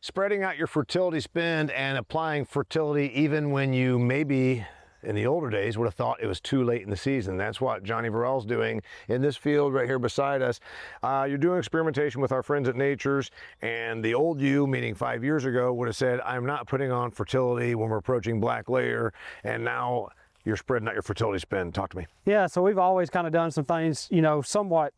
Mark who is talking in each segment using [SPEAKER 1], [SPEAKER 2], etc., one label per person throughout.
[SPEAKER 1] spreading out your fertility spend and applying fertility even when you maybe in the older days would have thought it was too late in the season. That's what Johnny Verell's doing in this field right here beside us. You're doing experimentation with our friends at Nature's, and the old you, meaning 5 years ago, would have said, I'm not putting on fertility when we're approaching black layer, and now you're spreading out your fertility spend. Talk to me.
[SPEAKER 2] Yeah, so we've always kind of done some things, you know, somewhat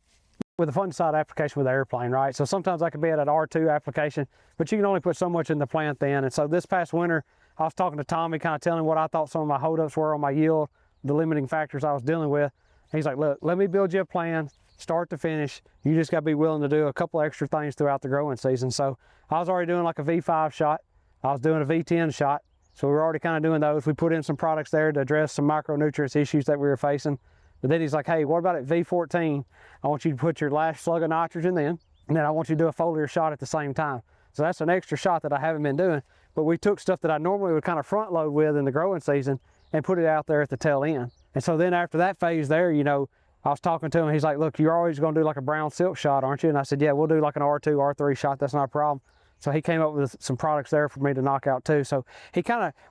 [SPEAKER 2] with a fungicide application with the airplane, right? So sometimes I could be at an R2 application, but you can only put so much in the plant then. And so this past winter, I was talking to Tommy, kind of telling him what I thought some of my holdups were on my yield, the limiting factors I was dealing with. And he's like, look, let me build you a plan, start to finish. You just got to be willing to do a couple extra things throughout the growing season. So I was already doing like a V5 shot. I was doing a V10 shot. So we were already kind of doing those. We put in some products there to address some micronutrients issues that we were facing. But then he's like, hey, what about at V14? I want you to put your last slug of nitrogen in, and then I want you to do a foliar shot at the same time. So that's an extra shot that I haven't been doing. But we took stuff that I normally would kind of front load with in the growing season and put it out there at the tail end. And so then after that phase there, you know, I was talking to him, he's like, look, you're always gonna do like a brown silk shot, aren't you? And I said, yeah, we'll do like an R2, R3 shot, that's not a problem. So he came up with some products there for me to knock out too. So he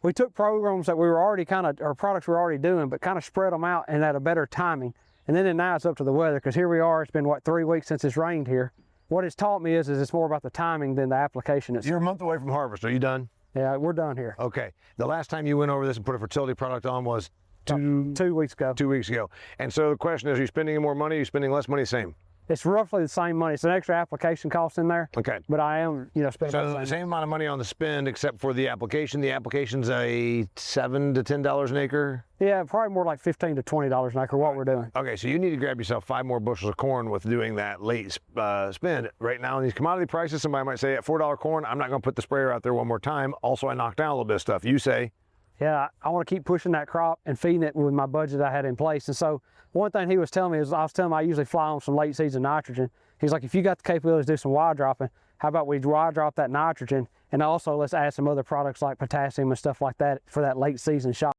[SPEAKER 2] we took programs that we were already or products we were already doing, but kind of spread them out and at a better timing. And then now it's up to the weather, because here we are, it's been what, 3 weeks since it's rained here. What it's taught me is it's more about the timing than the application itself.
[SPEAKER 1] You're a month away from harvest. Are you done?
[SPEAKER 2] Yeah, we're done here.
[SPEAKER 1] Okay. The last time you went over this and put a fertility product on was
[SPEAKER 2] 2 weeks ago.
[SPEAKER 1] 2 weeks ago. And so the question is, are you spending more money? Are you spending less money? Same?
[SPEAKER 2] It's roughly the same money. It's an extra application cost in there.
[SPEAKER 1] Okay.
[SPEAKER 2] But I am, you know, spending
[SPEAKER 1] the same amount of money on the spend except for the application. The application's a $7 to $10 an acre?
[SPEAKER 2] Yeah, probably more like $15 to $20 an acre what we're doing.
[SPEAKER 1] Okay, so you need to grab yourself 5 more bushels of corn with doing that late spend. Right now in these commodity prices, somebody might say at $4 corn, I'm not going to put the sprayer out there one more time. Also, I knocked down a little bit of stuff. You say?
[SPEAKER 2] Yeah, I want to keep pushing that crop and feeding it with my budget I had in place. And so one thing he was telling me is, I was telling him I usually fly on some late season nitrogen. He's like, if you got the capability to do some wire dropping, how about we wire drop that nitrogen, and also let's add some other products like potassium and stuff like that for that late season shot.